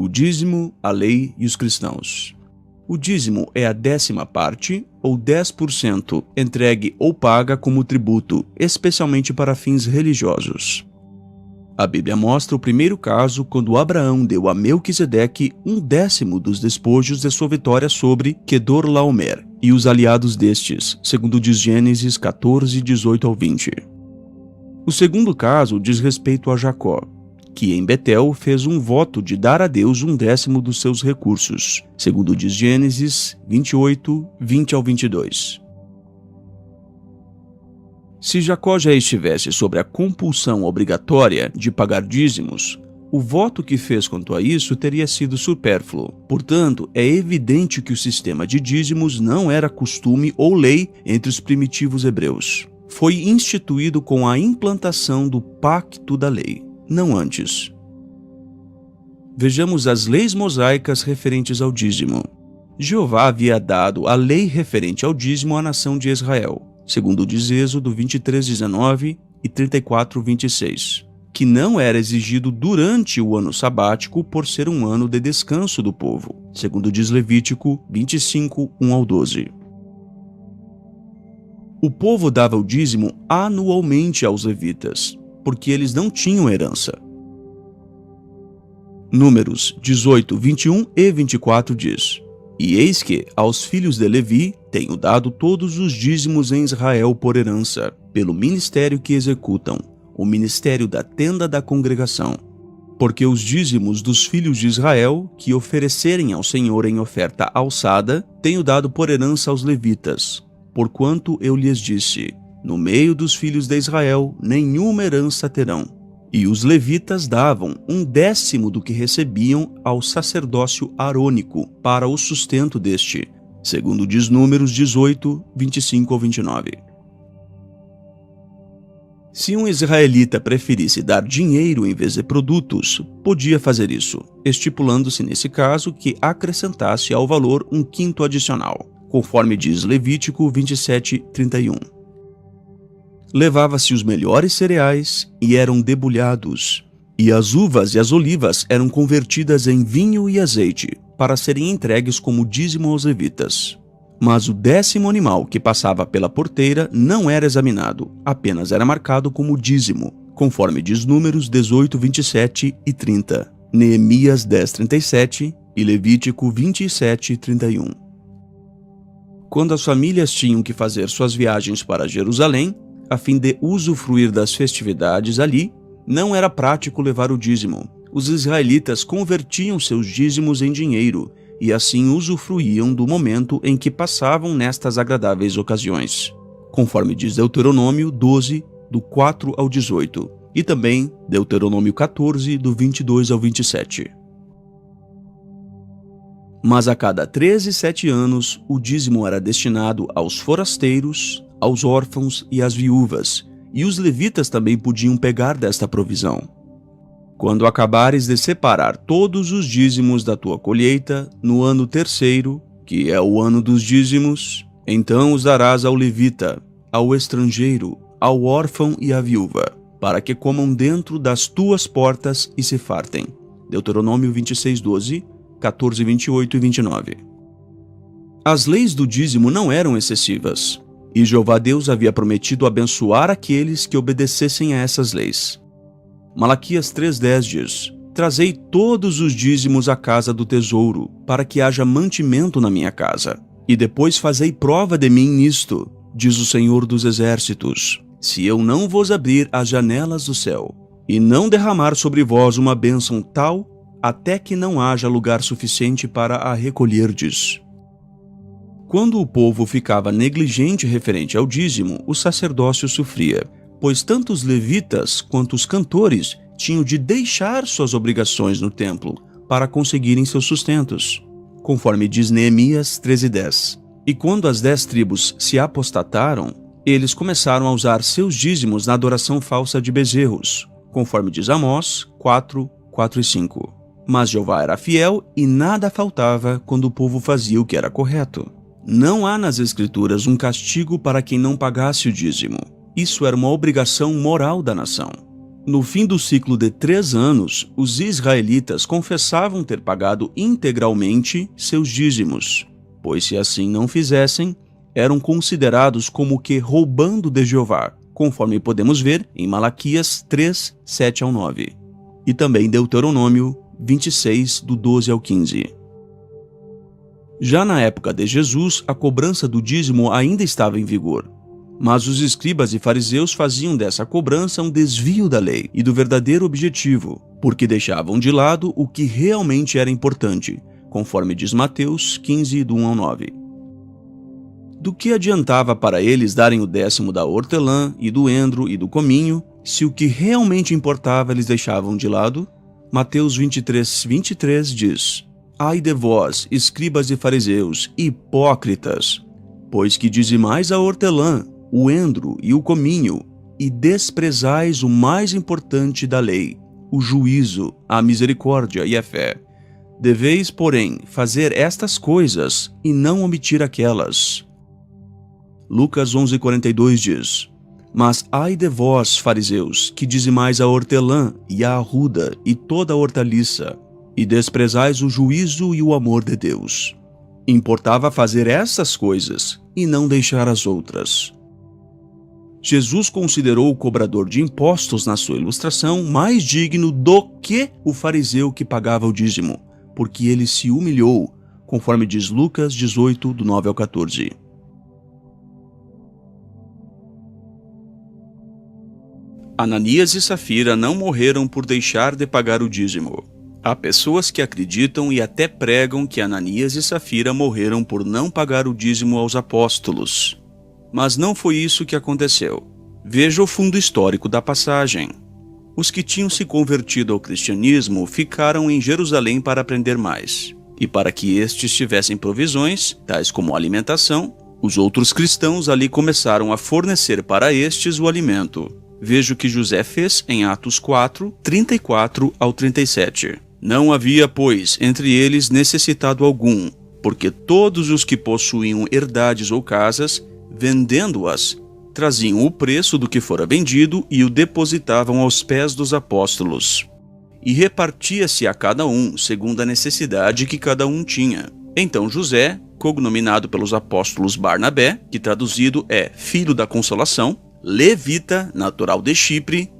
O dízimo, a lei e os cristãos. O dízimo é a 10ª parte, ou 10%, entregue ou paga como tributo, especialmente para fins religiosos. A Bíblia mostra o primeiro caso quando Abraão deu a Melquisedeque 1/10 dos despojos de sua vitória sobre Quedorlaomer e os aliados destes, segundo diz Gênesis 14, 18 ao 20. O segundo caso diz respeito a Jacó, que em Betel fez um voto de dar a Deus 1/10 dos seus recursos, segundo diz Gênesis 28, 20 ao 22. Se Jacó já estivesse sobre a compulsão obrigatória de pagar dízimos, o voto que fez quanto a isso teria sido supérfluo. Portanto, é evidente que o sistema de dízimos não era costume ou lei entre os primitivos hebreus. Foi instituído com a implantação do pacto da lei, não antes. Vejamos as leis mosaicas referentes ao dízimo. Jeová havia dado a lei referente ao dízimo à nação de Israel, segundo diz Êxodo 23:19 e 34:26, que não era exigido durante o ano sabático por ser um ano de descanso do povo, segundo diz Levítico 25, 1 ao 12. O povo dava o dízimo anualmente aos levitas, porque eles não tinham herança. Números 18, 21 e 24 diz: E eis que, aos filhos de Levi, tenho dado todos os dízimos em Israel por herança, pelo ministério que executam, o ministério da tenda da congregação. Porque os dízimos dos filhos de Israel, que oferecerem ao Senhor em oferta alçada, tenho dado por herança aos levitas, porquanto eu lhes disse: no meio dos filhos de Israel, nenhuma herança terão. E os levitas davam 1/10 do que recebiam ao sacerdócio arônico para o sustento deste, segundo diz Números 18, 25 ao 29. Se um israelita preferisse dar dinheiro em vez de produtos, podia fazer isso, estipulando-se nesse caso que acrescentasse ao valor 1/5 adicional, conforme diz Levítico 27, 31. Levava-se os melhores cereais e eram debulhados, e as uvas e as olivas eram convertidas em vinho e azeite, para serem entregues como dízimo aos levitas. Mas o 10º animal que passava pela porteira não era examinado, apenas era marcado como dízimo, conforme diz Números 18, 27 e 30, Neemias 10, 37 e Levítico 27, 31. Quando as famílias tinham que fazer suas viagens para Jerusalém, a fim de usufruir das festividades ali, não era prático levar o dízimo. Os israelitas convertiam seus dízimos em dinheiro e assim usufruíam do momento em que passavam nestas agradáveis ocasiões, conforme diz Deuteronômio 12, do 4 ao 18, e também Deuteronômio 14, do 22 ao 27. Mas a cada 7 anos, o dízimo era destinado aos forasteiros, aos órfãos e às viúvas, e os levitas também podiam pegar desta provisão. Quando acabares de separar todos os dízimos da tua colheita, no ano 3º, que é o ano dos dízimos, então os darás ao levita, ao estrangeiro, ao órfão e à viúva, para que comam dentro das tuas portas e se fartem. Deuteronômio 26, 12, 14, 28 e 29. As leis do dízimo não eram excessivas, e Jeová Deus havia prometido abençoar aqueles que obedecessem a essas leis. Malaquias 3,10 diz: Trazei todos os dízimos à casa do tesouro, para que haja mantimento na minha casa. E depois fazei prova de mim nisto, diz o Senhor dos Exércitos, se eu não vos abrir as janelas do céu, e não derramar sobre vós uma bênção tal, até que não haja lugar suficiente para a recolherdes. Quando o povo ficava negligente referente ao dízimo, o sacerdócio sofria, pois tanto os levitas quanto os cantores tinham de deixar suas obrigações no templo para conseguirem seus sustentos, conforme diz Neemias 13:10. E quando as 10 tribos se apostataram, eles começaram a usar seus dízimos na adoração falsa de bezerros, conforme diz Amós 4, 4 e 5. Mas Jeová era fiel e nada faltava quando o povo fazia o que era correto. Não há nas Escrituras um castigo para quem não pagasse o dízimo. Isso era uma obrigação moral da nação. No fim do ciclo de 3 anos, os israelitas confessavam ter pagado integralmente seus dízimos, pois se assim não fizessem, eram considerados como que roubando de Jeová, conforme podemos ver em Malaquias 3, 7 ao 9, e também Deuteronômio 26, do 12 ao 15. Já na época de Jesus, a cobrança do dízimo ainda estava em vigor, mas os escribas e fariseus faziam dessa cobrança um desvio da lei e do verdadeiro objetivo, porque deixavam de lado o que realmente era importante, conforme diz Mateus 15, do 1 ao 9. Do que adiantava para eles darem o 10º da hortelã e do endro e do cominho, se o que realmente importava eles deixavam de lado? Mateus 23, 23 diz: Ai de vós, escribas e fariseus, hipócritas, pois que dizimais a hortelã, o endro e o cominho, e desprezais o mais importante da lei, o juízo, a misericórdia e a fé. Deveis, porém, fazer estas coisas e não omitir aquelas. Lucas 11:42 diz: Mas ai de vós, fariseus, que dizimais a hortelã e a arruda e toda a hortaliça, e desprezais o juízo e o amor de Deus. Importava fazer essas coisas e não deixar as outras. Jesus considerou o cobrador de impostos na sua ilustração mais digno do que o fariseu que pagava o dízimo, porque ele se humilhou, conforme diz Lucas 18, do 9 ao 14. Ananias e Safira não morreram por deixar de pagar o dízimo. Há pessoas que acreditam e até pregam que Ananias e Safira morreram por não pagar o dízimo aos apóstolos. Mas não foi isso que aconteceu. Veja o fundo histórico da passagem. Os que tinham se convertido ao cristianismo ficaram em Jerusalém para aprender mais. E para que estes tivessem provisões, tais como alimentação, os outros cristãos ali começaram a fornecer para estes o alimento. Veja o que José fez em Atos 4, 34 ao 37. Não havia, pois, entre eles necessitado algum, porque todos os que possuíam herdades ou casas, vendendo-as, traziam o preço do que fora vendido e o depositavam aos pés dos apóstolos. E repartia-se a cada um, segundo a necessidade que cada um tinha. Então José, cognominado pelos apóstolos Barnabé, que traduzido é Filho da Consolação, levita, natural de Chipre,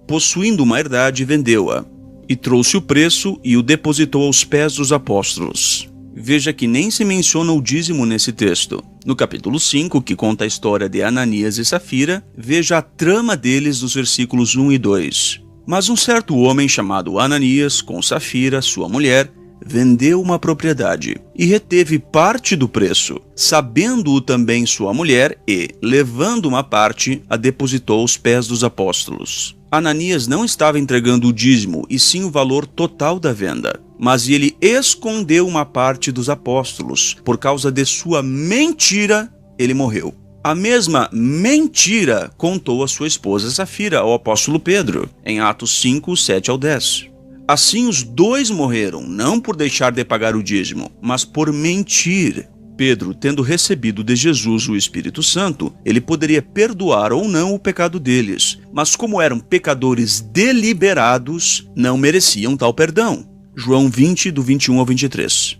possuindo uma herdade, vendeu-a, e trouxe o preço e o depositou aos pés dos apóstolos. Veja que nem se menciona o dízimo nesse texto. No capítulo 5, que conta a história de Ananias e Safira, veja a trama deles nos versículos 1 e 2. Mas um certo homem chamado Ananias, com Safira, sua mulher, vendeu uma propriedade e reteve parte do preço, sabendo-o também sua mulher, e, levando uma parte, a depositou aos pés dos apóstolos. Ananias não estava entregando o dízimo, e sim o valor total da venda. Mas ele escondeu uma parte dos apóstolos. Por causa de sua mentira, ele morreu. A mesma mentira contou a sua esposa Safira ao apóstolo Pedro, em Atos 5, 7 ao 10. Assim os dois morreram, não por deixar de pagar o dízimo, mas por mentir. Pedro, tendo recebido de Jesus o Espírito Santo, ele poderia perdoar ou não o pecado deles, mas como eram pecadores deliberados, não mereciam tal perdão. João 20, do 21 ao 23.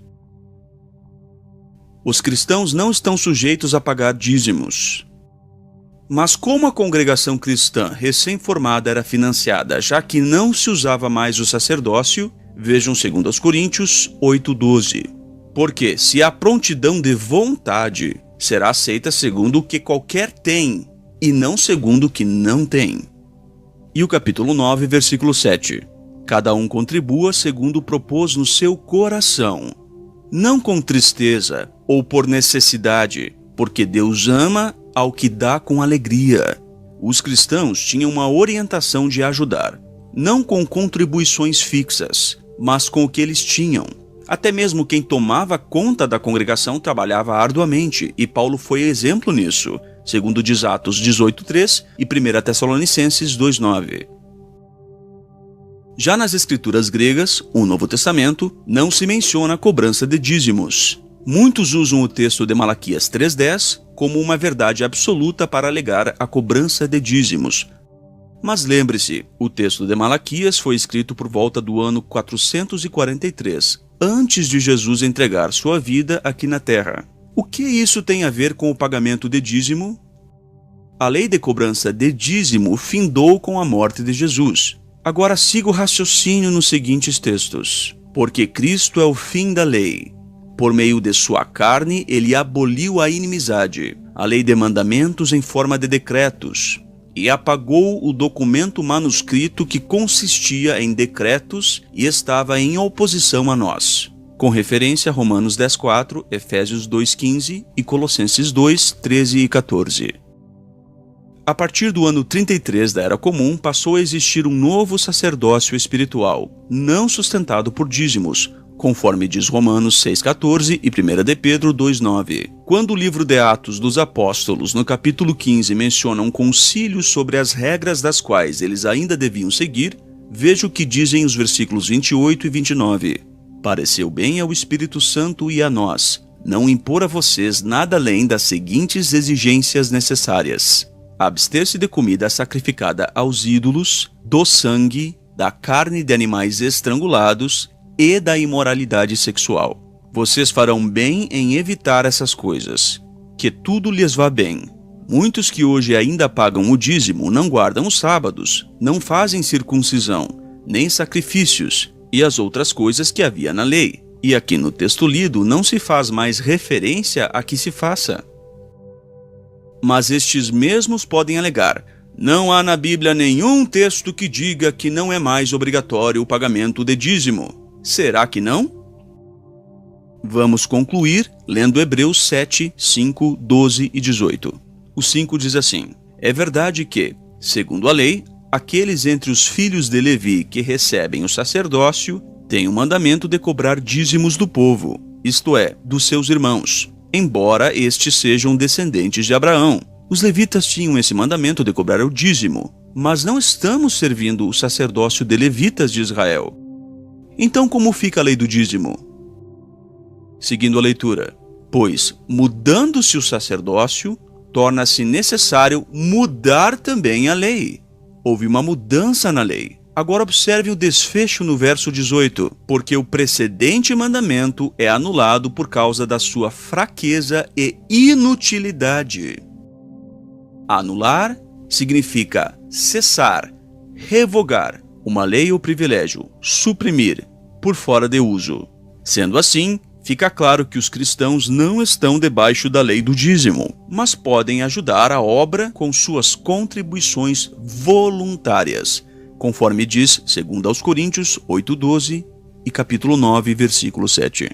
Os cristãos não estão sujeitos a pagar dízimos. Mas como a congregação cristã recém-formada era financiada, já que não se usava mais o sacerdócio, vejam 2 Coríntios 8, 12. Porque se há prontidão de vontade, será aceita segundo o que qualquer tem, e não segundo o que não tem. E o capítulo 9, versículo 7. Cada um contribua segundo propôs no seu coração, não com tristeza ou por necessidade, porque Deus ama ao que dá com alegria. Os cristãos tinham uma orientação de ajudar, não com contribuições fixas, mas com o que eles tinham. Até mesmo quem tomava conta da congregação trabalhava arduamente, e Paulo foi exemplo nisso, segundo diz Atos 18:3 e 1 Tessalonicenses 2:9. Já nas escrituras gregas, o Novo Testamento, não se menciona a cobrança de dízimos. Muitos usam o texto de Malaquias 3:10 como uma verdade absoluta para alegar a cobrança de dízimos. Mas lembre-se, o texto de Malaquias foi escrito por volta do ano 443, antes de Jesus entregar sua vida aqui na terra. O que isso tem a ver com o pagamento de dízimo? A lei de cobrança de dízimo findou com a morte de Jesus. Agora siga o raciocínio nos seguintes textos. Porque Cristo é o fim da lei. Por meio de sua carne, ele aboliu a inimizade, a lei de mandamentos em forma de decretos, e apagou o documento manuscrito que consistia em decretos e estava em oposição a nós. Com referência a Romanos 10:4, Efésios 2:15 e Colossenses 2:13 e 14. A partir do ano 33 da Era Comum, passou a existir um novo sacerdócio espiritual, não sustentado por dízimos, conforme diz Romanos 6,14 e 1 de Pedro 2,9. Quando o livro de Atos dos Apóstolos, no capítulo 15, menciona um concílio sobre as regras das quais eles ainda deviam seguir, veja o que dizem os versículos 28 e 29. Pareceu bem ao Espírito Santo e a nós, não impor a vocês nada além das seguintes exigências necessárias: abster-se de comida sacrificada aos ídolos, do sangue, da carne de animais estrangulados e da imoralidade sexual. Vocês farão bem em evitar essas coisas. Que tudo lhes vá bem. Muitos que hoje ainda pagam o dízimo não guardam os sábados, não fazem circuncisão, nem sacrifícios e as outras coisas que havia na lei. E aqui no texto lido não se faz mais referência a que se faça. Mas estes mesmos podem alegar: não há na Bíblia nenhum texto que diga que não é mais obrigatório o pagamento de dízimo. Será que não? Vamos concluir lendo Hebreus 7, 5, 12 e 18. O 5 diz assim: é verdade que, segundo a lei, aqueles entre os filhos de Levi que recebem o sacerdócio têm o mandamento de cobrar dízimos do povo, isto é, dos seus irmãos, embora estes sejam descendentes de Abraão. Os levitas tinham esse mandamento de cobrar o dízimo, mas não estamos servindo o sacerdócio de levitas de Israel. Então, como fica a lei do dízimo? Seguindo a leitura: pois, mudando-se o sacerdócio, torna-se necessário mudar também a lei. Houve uma mudança na lei. Agora observe o desfecho no verso 18. Porque o precedente mandamento é anulado por causa da sua fraqueza e inutilidade. Anular significa cessar, revogar uma lei ou privilégio, suprimir, por fora de uso. Sendo assim, fica claro que os cristãos não estão debaixo da lei do dízimo, mas podem ajudar a obra com suas contribuições voluntárias, conforme diz 2 aos Coríntios 8:12 e capítulo 9, versículo 7.